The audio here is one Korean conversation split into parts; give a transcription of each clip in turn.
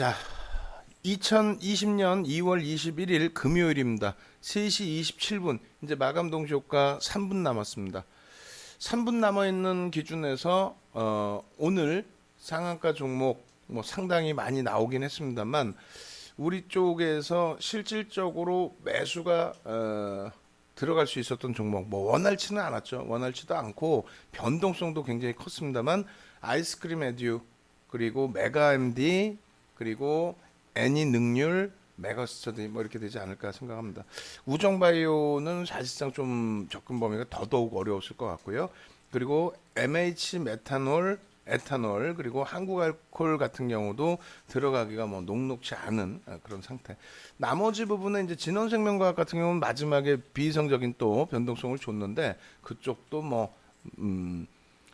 자, 2020년 2월 21일 금요일입니다. 3시 27분, 이제 마감 동시효과 3분 남았습니다. 3분 남아있는 기준에서 오늘 상한가 종목 상당히 많이 나오긴 했습니다만, 우리 쪽에서 실질적으로 매수가 들어갈 수 있었던 종목, 원활치는 않았죠. 원활치도 않고 변동성도 굉장히 컸습니다만, 아이스크림 에듀, 그리고 메가MD, 그리고 애니능률, 메가스터디 이렇게 되지 않을까 생각합니다. 우정바이오는 사실상 좀 접근 범위가 더더욱 어려웠을 것 같고요. 그리고 MH 메탄올, 에탄올, 그리고 한국알콜 같은 경우도 들어가기가 녹록치 않은 그런 상태. 나머지 부분은 이제 진원생명과학 같은 경우는 마지막에 비이성적인 또 변동성을 줬는데, 그쪽도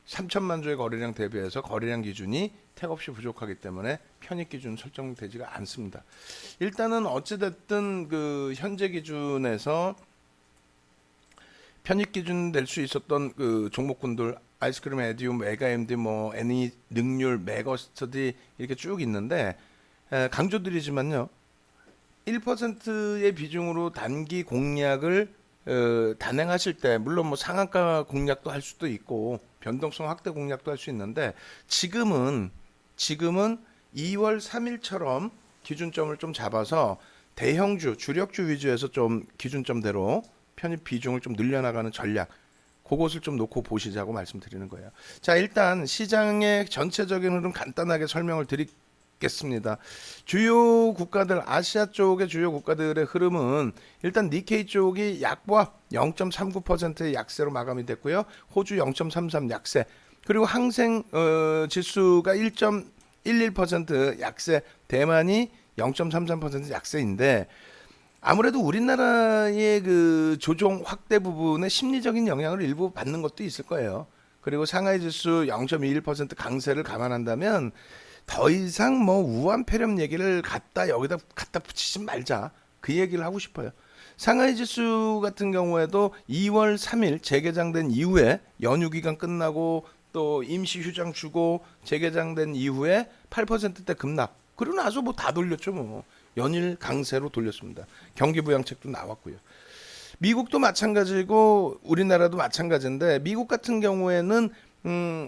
3천만 주의 거래량 대비해서 거래량 기준이 택없이 부족하기 때문에 편입 기준 설정되지가 않습니다. 일단은 어찌됐든 그 현재 기준에서 편입 기준 될 수 있었던 그 종목군들, 아이스크림 에듀, 메가MD, 애니 능률, 메가스터디 이렇게 쭉 있는데, 강조드리지만요, 1%의 비중으로 단기 공략을 단행하실 때, 물론 상한가 공략도 할 수도 있고 변동성 확대 공략도 할 수 있는데, 지금은 2월 3일처럼 기준점을 좀 잡아서 대형주, 주력주 위주에서 좀 기준점대로 편입 비중을 좀 늘려나가는 전략, 그것을 좀 놓고 보시자고 말씀드리는 거예요. 자, 일단 시장의 전체적인 흐름 간단하게 설명을 드리겠습니다. 주요 국가들, 아시아 쪽의 주요 국가들의 흐름은 일단 니케이 쪽이 약보합 0.39%의 약세로 마감이 됐고요. 호주 0.33 약세, 그리고 항생 지수가 1.11% 약세, 대만이 0.33% 약세인데, 아무래도 우리나라의 그 조정 확대 부분에 심리적인 영향을 일부 받는 것도 있을 거예요. 그리고 상하이 지수 0.21% 강세를 감안한다면 더 이상 우한 폐렴 얘기를 여기다 갖다 붙이지 말자, 그 얘기를 하고 싶어요. 상하이 지수 같은 경우에도 2월 3일 재개장된 이후에 연휴 기간 끝나고 또 임시 휴장 주고 재개장된 이후에 8%대 급락, 그러고 나서 다 돌렸죠. 연일 강세로 돌렸습니다. 경기 부양책도 나왔고요. 미국도 마찬가지고 우리나라도 마찬가지인데, 미국 같은 경우에는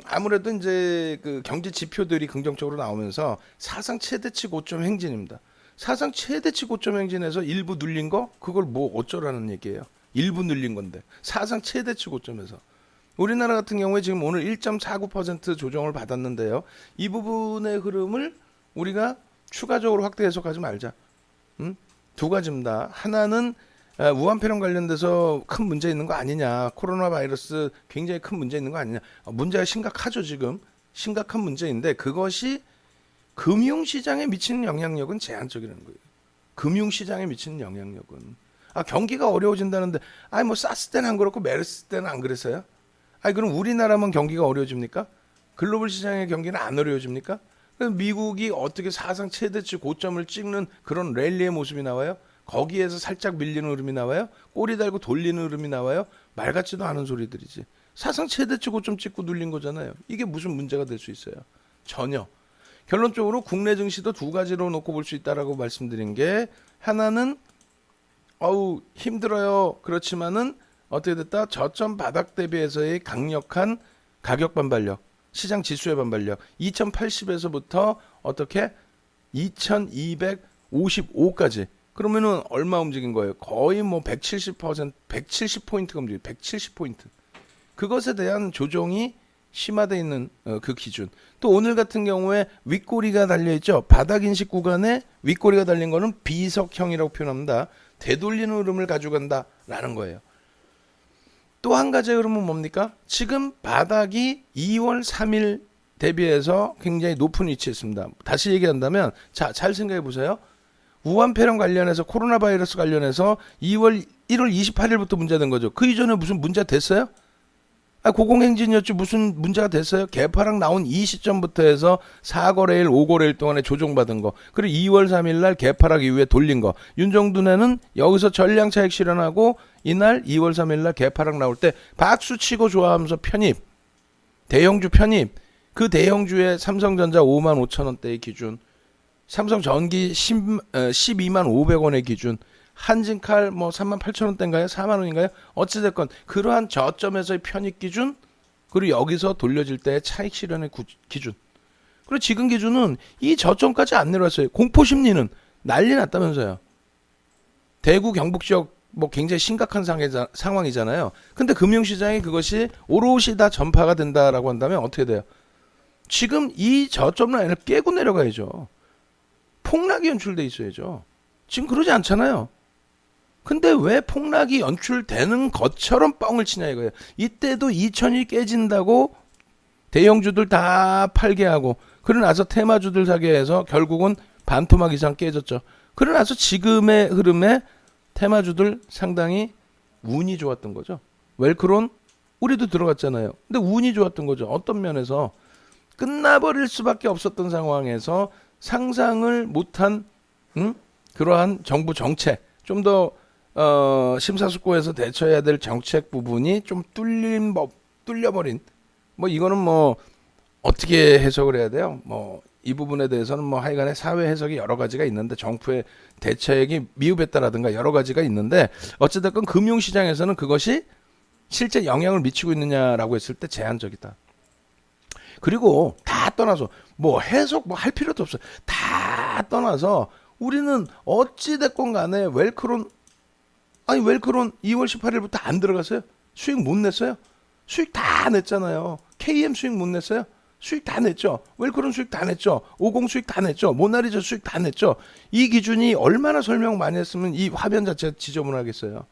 아무래도 이제 그 경제 지표들이 긍정적으로 나오면서 사상 최대치 고점 행진입니다. 사상 최대치 고점 행진에서 일부 눌린 거, 그걸 어쩌라는 얘기예요. 일부 눌린 건데 사상 최대치 고점에서. 우리나라 같은 경우에 지금 오늘 1.49% 조정을 받았는데요. 이 부분의 흐름을 우리가 추가적으로 확대 해석하지 말자. 두 가지입니다. 하나는 우한 폐렴 관련돼서 큰 문제 있는 거 아니냐, 코로나 바이러스 굉장히 큰 문제 있는 거 아니냐. 문제가 심각하죠. 지금 심각한 문제인데, 그것이 금융시장에 미치는 영향력은 제한적이라는 거예요. 금융시장에 미치는 영향력은, 경기가 어려워진다는데, 사스 때는 안 그렇고 메르스 때는 안 그랬어요? 그럼 우리나라만 경기가 어려워집니까? 글로벌 시장의 경기는 안 어려워집니까? 미국이 어떻게 사상 최대치 고점을 찍는 그런 랠리의 모습이 나와요? 거기에서 살짝 밀리는 흐름이 나와요? 꼬리 달고 돌리는 흐름이 나와요? 말 같지도 않은 소리들이지. 사상 최대치 고점 찍고 눌린 거잖아요. 이게 무슨 문제가 될 수 있어요? 전혀. 결론적으로 국내 증시도 두 가지로 놓고 볼 수 있다라고 말씀드린 게, 하나는 힘들어요. 그렇지만은 어떻게 됐다? 저점 바닥 대비해서의 강력한 가격 반발력, 시장 지수의 반발력, 2080에서부터 어떻게 2255까지, 그러면은 얼마 움직인 거예요? 거의 170%, 170포인트가 움직여요. 170포인트. 그것에 대한 조정이 심화되어 있는 그 기준. 또 오늘 같은 경우에 윗꼬리가 달려있죠. 바닥 인식 구간에 윗꼬리가 달린 거는 비석형이라고 표현합니다. 되돌리는 흐름을 가져간다라는 거예요. 또 한 가지 흐름은 뭡니까? 지금 바닥이 2월 3일 대비해서 굉장히 높은 위치에 있습니다. 다시 얘기한다면, 잘 생각해 보세요. 우한 폐렴 관련해서, 코로나 바이러스 관련해서 1월 28일부터 문제된 거죠. 그 이전에 무슨 문제 됐어요? 고공행진이었지 무슨 문제가 됐어요? 개파락 나온 이 시점부터 해서 4거래일, 5거래일 동안에 조정받은 거, 그리고 2월 3일 날 개파락 이후에 돌린 거, 윤정두네는 여기서 전량 차익 실현하고 이날 2월 3일 날 개파락 나올 때 박수 치고 좋아하면서 편입, 대형주 편입, 그 대형주의 삼성전자 55,000원대의 기준, 삼성 전기 12만 500원의 기준, 한진칼 뭐 3만 8천 원대인가요? 4만 원인가요? 어찌됐건 그러한 저점에서의 편입 기준, 그리고 여기서 돌려질 때의 차익 실현의 기준. 그리고 지금 기준은 이 저점까지 안 내려왔어요. 공포 심리는 난리 났다면서요. 대구 경북 지역 뭐 굉장히 심각한 상황이잖아요. 근데 금융시장이 그것이 오롯이 다 전파가 된다라고 한다면 어떻게 돼요? 지금 이 저점 라인을 깨고 내려가야죠. 폭락이 연출돼 있어야죠. 지금 그러지 않잖아요. 근데 왜 폭락이 연출되는 것처럼 뻥을 치냐 이거예요. 이때도 2000이 깨진다고 대형주들 다 팔게 하고, 그러고 나서 테마주들 사게 해서 결국은 반토막 이상 깨졌죠. 그러고 나서 지금의 흐름에 테마주들 상당히 운이 좋았던 거죠. 웰크론 우리도 들어갔잖아요. 근데 운이 좋았던 거죠. 어떤 면에서 끝나버릴 수밖에 없었던 상황에서 상상을 못한 그러한 정부 정책, 좀 더 심사숙고해서 대처해야 될 정책 부분이 좀 뚫려버린, 뭐 이거는 뭐 어떻게 해석을 해야 돼요? 뭐 이 부분에 대해서는 뭐 하여간에 사회 해석이 여러 가지가 있는데, 정부의 대책이 미흡했다라든가 여러 가지가 있는데, 어찌됐건 금융시장에서는 그것이 실제 영향을 미치고 있느냐라고 했을 때 제한적이다. 그리고 다 떠나서 뭐 해석 뭐 할 필요도 없어요. 다 떠나서 우리는 어찌됐건 간에 웰크론 2월 18일부터 안 들어갔어요. 수익 못 냈어요. 수익 다 냈잖아요. KM 수익 못 냈어요. 수익 다 냈죠. 웰크론 수익 다 냈죠. 50 수익 다 냈죠. 모나리자 수익 다 냈죠. 이 기준이 얼마나 설명 많이 했으면 이 화면 자체가 지저분하겠어요.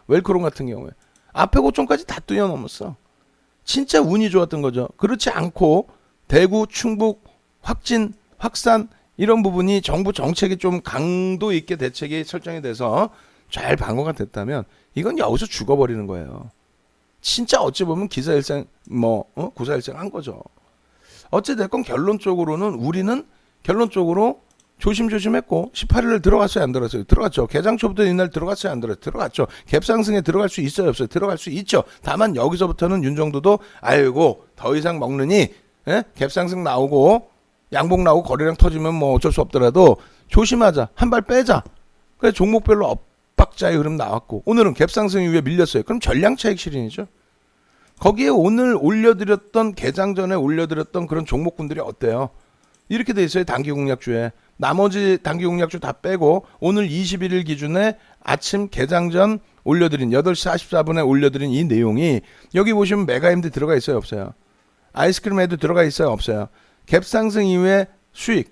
웰크론 같은 경우에 앞에 고점까지 다 뛰어넘었어. 진짜 운이 좋았던 거죠. 그렇지 않고 대구, 충북, 확산 이런 부분이 정부 정책이 좀 강도 있게 대책이 설정이 돼서 잘 방어가 됐다면 이건 여기서 죽어버리는 거예요. 진짜 어찌 보면 기사일생 구사일생 한 거죠. 어찌됐건 결론적으로는 우리는 결론적으로 조심조심했고 18일을 들어갔어요, 안 들어갔어요? 들어갔죠. 개장 초부터 이날 들어갔어요, 안 들어갔어요? 들어갔죠. 갭상승에 들어갈 수 있어요, 없어요? 들어갈 수 있죠. 다만 여기서부터는 윤정도도 아이고 더 이상 먹느니 갭상승 나오고 양봉 나오고 거래량 터지면 뭐 어쩔 수 없더라도 조심하자, 한 발 빼자. 그래서 종목별로 엇박자의 흐름 나왔고, 오늘은 갭상승 이후에 밀렸어요. 그럼 전량 차익 실현이죠. 거기에 오늘 올려드렸던, 개장 전에 올려드렸던 그런 종목군들이 어때요? 이렇게 돼 있어요. 단기 공략주에. 나머지 단기 공략주 다 빼고 오늘 21일 기준에 아침 개장 전 올려드린 8시 44분에 올려드린 이 내용이, 여기 보시면 메가임드 들어가 있어요, 없어요? 아이스크림에도 들어가 있어요, 없어요? 갭상승 이후에 수익,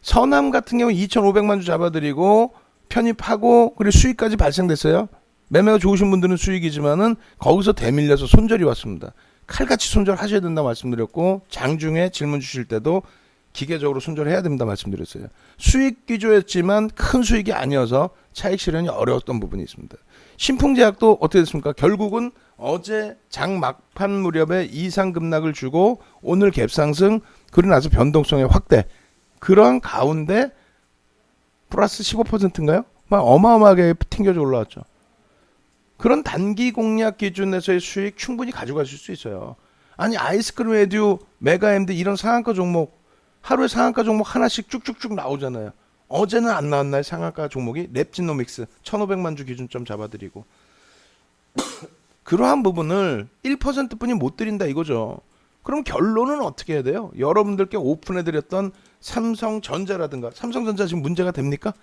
서남 같은 경우 2,500만 주 잡아드리고 편입하고 그리고 수익까지 발생됐어요. 매매가 좋으신 분들은 수익이지만은 거기서 대밀려서 손절이 왔습니다. 칼같이 손절하셔야 된다 말씀드렸고, 장중에 질문 주실 때도 기계적으로 손절해야 된다 말씀드렸어요. 수익 기조였지만 큰 수익이 아니어서 차익 실현이 어려웠던 부분이 있습니다. 신풍제약도 어떻게 됐습니까? 결국은 어제 장 막판 무렵에 이상 급락을 주고 오늘 갭상승, 그러고 나서 변동성의 확대, 그런 가운데 플러스 15%인가요? 막 어마어마하게 튕겨져 올라왔죠. 그런 단기 공략 기준에서의 수익 충분히 가져가실 수 있어요. 아니 아이스크림 에듀, 메가엠드 이런 상한가 종목, 하루에 상한가 종목 하나씩 쭉쭉쭉 나오잖아요. 어제는 안 나왔나요? 상한가 종목이 랩진노믹스 1,500만 주 기준점 잡아드리고 그러한 부분을 1%뿐이 못 드린다 이거죠. 그럼 결론은 어떻게 해야 돼요? 여러분들께 오픈해드렸던 삼성전자라든가, 삼성전자 지금 문제가 됩니까?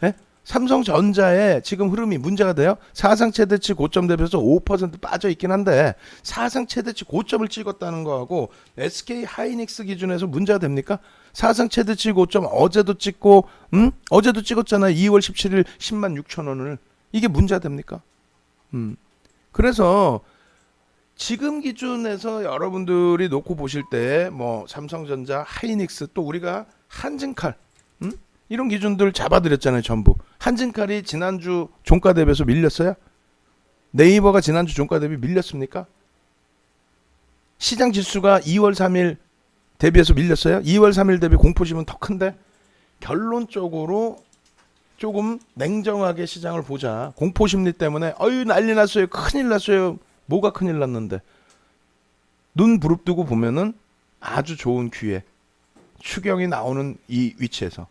네? 삼성전자의 지금 흐름이 문제가 돼요? 사상 최대치 고점 대비해서 5% 빠져 있긴 한데 사상 최대치 고점을 찍었다는 거하고 SK 하이닉스 기준에서 문제가 됩니까? 사상 최대치 고점 어제도 찍고 어제도 찍었잖아요. 2월 17일 10만 6천 원을. 이게 문제가 됩니까? 그래서 지금 기준에서 여러분들이 놓고 보실 때 뭐 삼성전자, 하이닉스, 또 우리가 한진칼 이런 기준들 잡아드렸잖아요. 전부. 한진칼이 지난주 종가 대비해서 밀렸어요? 네이버가 지난주 종가 대비 밀렸습니까? 시장 지수가 2월 3일 대비해서 밀렸어요? 2월 3일 대비 공포심은 더 큰데? 결론적으로 조금 냉정하게 시장을 보자. 공포심리 때문에 어유 난리 났어요. 큰일 났어요. 뭐가 큰일 났는데? 눈 부릅뜨고 보면은 아주 좋은 기회, 추경이 나오는 이 위치에서